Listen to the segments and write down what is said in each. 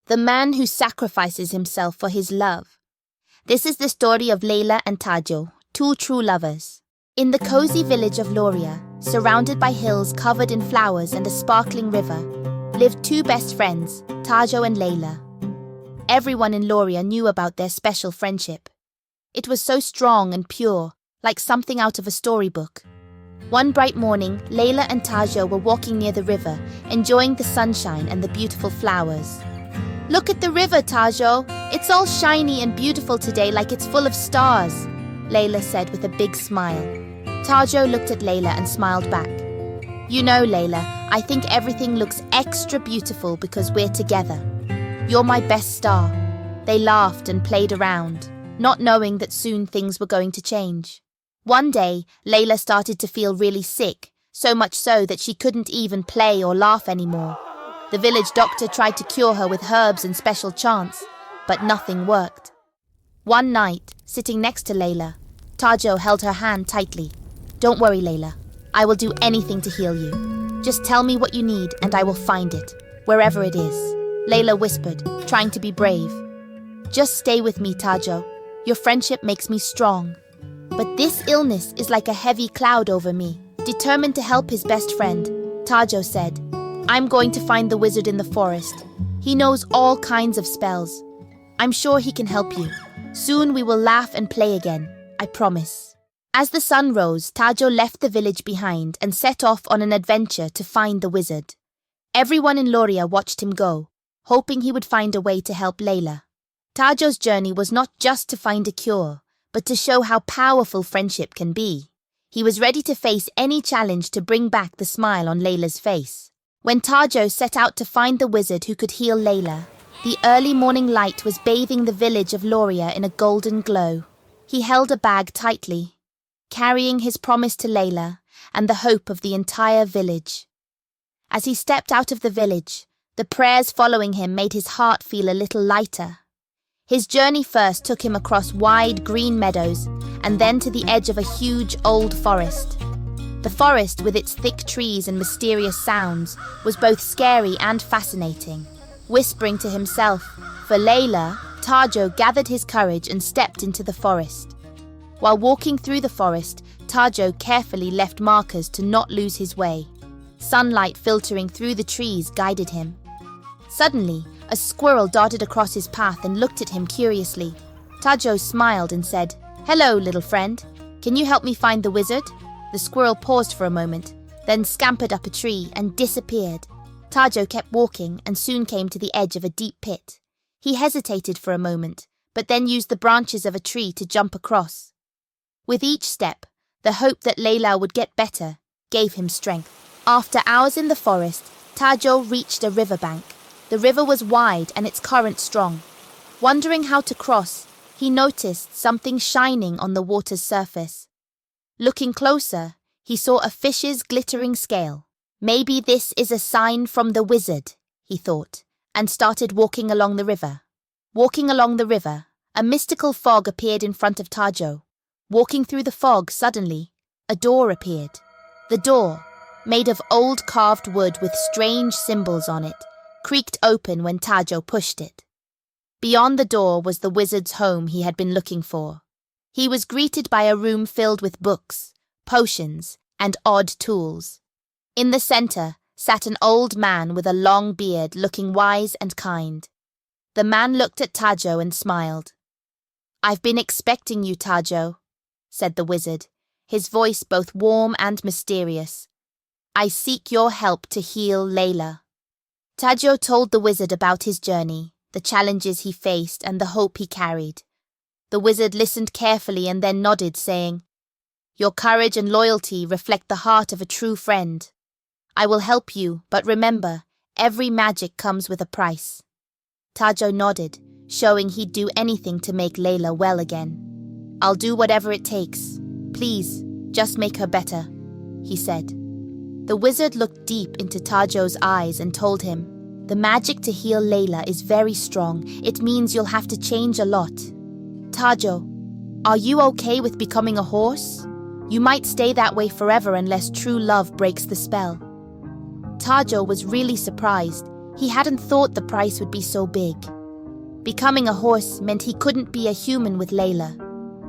the man who sacrifices himself for his love. This is the story of Leila and Tajo, two true lovers. In the cozy village of Loria, surrounded by hills covered in flowers and a sparkling river, lived two best friends, Tajo and Leila. Everyone in Loria knew about their special friendship. It was so strong and pure, like something out of a storybook. One bright morning, Leila and Tajo were walking near the river, enjoying the sunshine and the beautiful flowers. "Look at the river, Tajo. It's all shiny and beautiful today, like it's full of stars," Leila said with a big smile. Tajo looked at Leila and smiled back. "You know, Leila, I think everything looks extra beautiful because we're together. You're my best star." They laughed and played around, not knowing that soon things were going to change. One day, Leila started to feel really sick, so much so that she couldn't even play or laugh anymore. The village doctor tried to cure her with herbs and special chants, but nothing worked. One night, sitting next to Leila, Tajo held her hand tightly. "Don't worry, Leila. I will do anything to heal you. Just tell me what you need and I will find it, wherever it is," Leila whispered, trying to be brave. "Just stay with me, Tajo. Your friendship makes me strong." But this illness is like a heavy cloud over me. Determined to help his best friend, Tajo said, "I'm going to find the wizard in the forest. He knows all kinds of spells. I'm sure he can help you. Soon we will laugh and play again, I promise." As the sun rose, Tajo left the village behind and set off on an adventure to find the wizard. Everyone in Loria watched him go, hoping he would find a way to help Leila. Tajo's journey was not just to find a cure, but to show how powerful friendship can be. He was ready to face any challenge to bring back the smile on Leila's face. When Tajo set out to find the wizard who could heal Leila, the early morning light was bathing the village of Loria in a golden glow. He held a bag tightly, carrying his promise to Leila and the hope of the entire village. As he stepped out of the village, the prayers following him made his heart feel a little lighter. His journey first took him across wide green meadows and then to the edge of a huge old forest. The forest, with its thick trees and mysterious sounds, was both scary and fascinating. Whispering to himself, for Leila, Tajo gathered his courage and stepped into the forest. While walking through the forest, Tajo carefully left markers to not lose his way. Sunlight filtering through the trees guided him. Suddenly, a squirrel darted across his path and looked at him curiously. Tajo smiled and said, "Hello, little friend. Can you help me find the wizard?" The squirrel paused for a moment, then scampered up a tree and disappeared. Tajo kept walking and soon came to the edge of a deep pit. He hesitated for a moment, but then used the branches of a tree to jump across. With each step, the hope that Leila would get better gave him strength. After hours in the forest, Tajo reached a riverbank. The river was wide and its current strong. Wondering how to cross, he noticed something shining on the water's surface. Looking closer, he saw a fish's glittering scale. "Maybe this is a sign from the wizard," he thought, and started walking along the river. Walking along the river, a mystical fog appeared in front of Tajo. Walking through the fog, suddenly, a door appeared. The door, made of old carved wood with strange symbols on it, creaked open when Tajo pushed it. Beyond the door was the wizard's home he had been looking for. He was greeted by a room filled with books, potions, and odd tools. In the center sat an old man with a long beard, looking wise and kind. The man looked at Tajo and smiled. "I've been expecting you, Tajo," said the wizard, his voice both warm and mysterious. "I seek your help to heal Leila." Tajo told the wizard about his journey, the challenges he faced and the hope he carried. The wizard listened carefully and then nodded, saying, "Your courage and loyalty reflect the heart of a true friend. I will help you, but remember, every magic comes with a price." Tajo nodded, showing he'd do anything to make Leila well again. "I'll do whatever it takes. Please, just make her better," he said. The wizard looked deep into Tajo's eyes and told him, "The magic to heal Leila is very strong. It means you'll have to change a lot. Tajo, are you okay with becoming a horse? You might stay that way forever unless true love breaks the spell." Tajo was really surprised. He hadn't thought the price would be so big. Becoming a horse meant he couldn't be a human with Leila,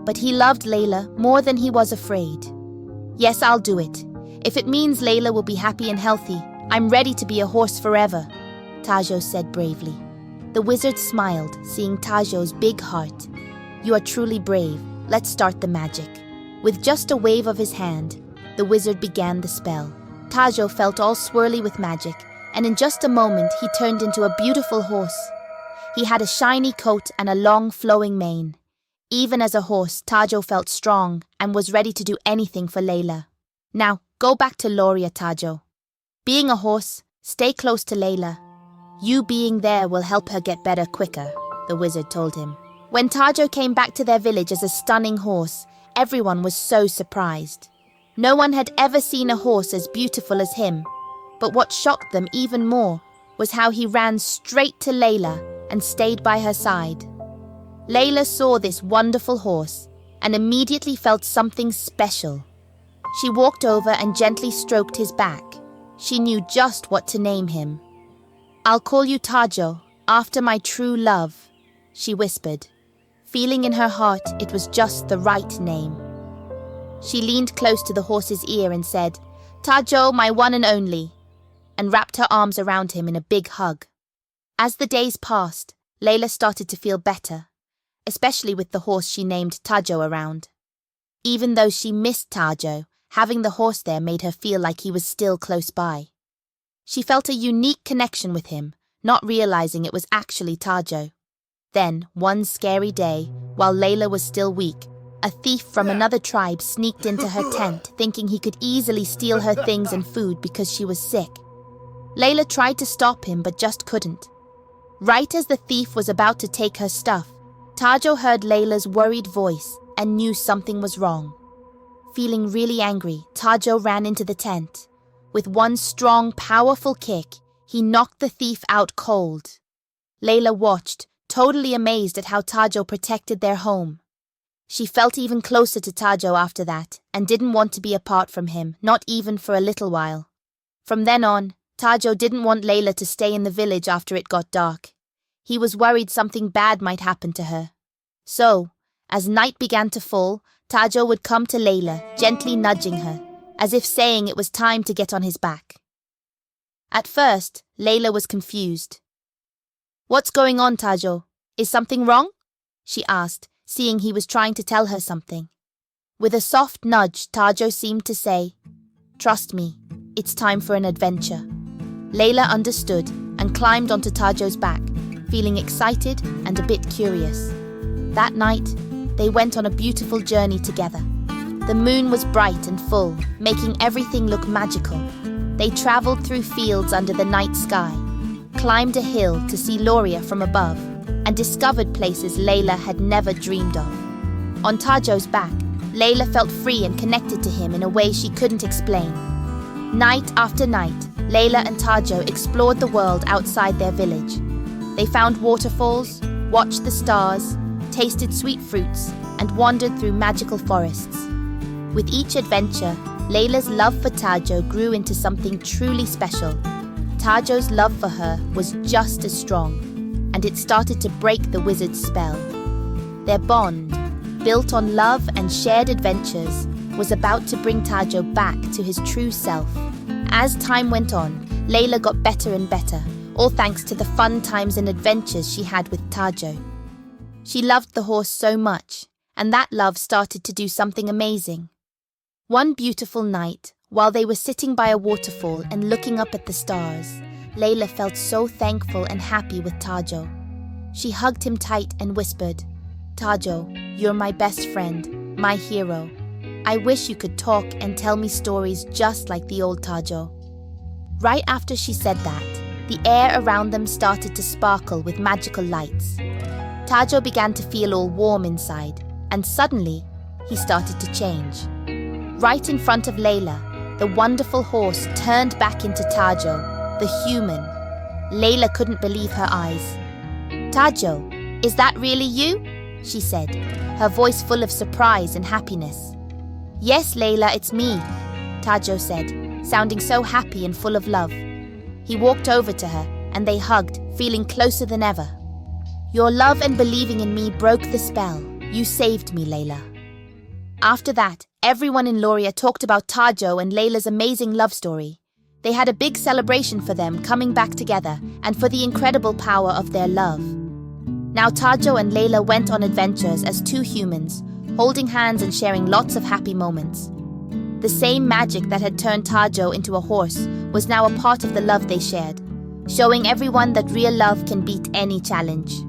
but he loved Leila more than he was afraid. "Yes, I'll do it. If it means Leila will be happy and healthy, I'm ready to be a horse forever," Tajo said bravely. The wizard smiled, seeing Tajo's big heart. "You are truly brave. Let's start the magic." With just a wave of his hand, the wizard began the spell. Tajo felt all swirly with magic, and in just a moment he turned into a beautiful horse. He had a shiny coat and a long flowing mane. Even as a horse, Tajo felt strong and was ready to do anything for Leila. "Now, go back to Loria, Tajo. Being a horse, stay close to Leila. You being there will help her get better quicker," the wizard told him. When Tajo came back to their village as a stunning horse, everyone was so surprised. No one had ever seen a horse as beautiful as him, but what shocked them even more was how he ran straight to Leila and stayed by her side. Leila saw this wonderful horse and immediately felt something special. She walked over and gently stroked his back. She knew just what to name him. "I'll call you Tajo, after my true love," she whispered, feeling in her heart it was just the right name. She leaned close to the horse's ear and said, "Tajo, my one and only," and wrapped her arms around him in a big hug. As the days passed, Leila started to feel better, especially with the horse she named Tajo around. Even though she missed Tajo, having the horse there made her feel like he was still close by. She felt a unique connection with him, not realizing it was actually Tajo. Then, one scary day, while Leila was still weak, a thief from another tribe sneaked into her tent, thinking he could easily steal her things and food because she was sick. Leila tried to stop him but just couldn't. Right as the thief was about to take her stuff, Tajo heard Leila's worried voice and knew something was wrong. Feeling really angry, Tajo ran into the tent. With one strong, powerful kick, he knocked the thief out cold. Leila watched, totally amazed at how Tajo protected their home. She felt even closer to Tajo after that and didn't want to be apart from him, not even for a little while. From then on, Tajo didn't want Leila to stay in the village after it got dark. He was worried something bad might happen to her. So, as night began to fall, Tajo would come to Leila, gently nudging her, as if saying it was time to get on his back. At first, Leila was confused. "What's going on, Tajo? Is something wrong?" she asked, seeing he was trying to tell her something. With a soft nudge, Tajo seemed to say, "Trust me, it's time for an adventure." Leila understood and climbed onto Tajo's back, feeling excited and a bit curious. That night, they went on a beautiful journey together. The moon was bright and full, making everything look magical. They traveled through fields under the night sky, climbed a hill to see Loria from above, and discovered places Leila had never dreamed of. On Tajo's back, Leila felt free and connected to him in a way she couldn't explain. Night after night, Leila and Tajo explored the world outside their village. They found waterfalls, watched the stars, tasted sweet fruits, and wandered through magical forests. With each adventure, Leila's love for Tajo grew into something truly special. Tajo's love for her was just as strong, and it started to break the wizard's spell. Their bond, built on love and shared adventures, was about to bring Tajo back to his true self. As time went on, Leila got better and better, all thanks to the fun times and adventures she had with Tajo. She loved the horse so much, and that love started to do something amazing. One beautiful night, while they were sitting by a waterfall and looking up at the stars, Leila felt so thankful and happy with Tajo. She hugged him tight and whispered, "Tajo, you're my best friend, my hero. I wish you could talk and tell me stories just like the old Tajo." Right after she said that, the air around them started to sparkle with magical lights. Tajo began to feel all warm inside, and suddenly, he started to change. Right in front of Leila, the wonderful horse turned back into Tajo, the human. Leila couldn't believe her eyes. "Tajo, is that really you?" she said, her voice full of surprise and happiness. "Yes, Leila, it's me," Tajo said, sounding so happy and full of love. He walked over to her and they hugged, feeling closer than ever. Your love and believing in me broke the spell. You saved me, Leila. After that, everyone in Loria talked about Tajo and Leila's amazing love story. They had a big celebration for them coming back together and for the incredible power of their love. Now Tajo and Leila went on adventures as two humans, holding hands and sharing lots of happy moments. The same magic that had turned Tajo into a horse was now a part of the love they shared, showing everyone that real love can beat any challenge.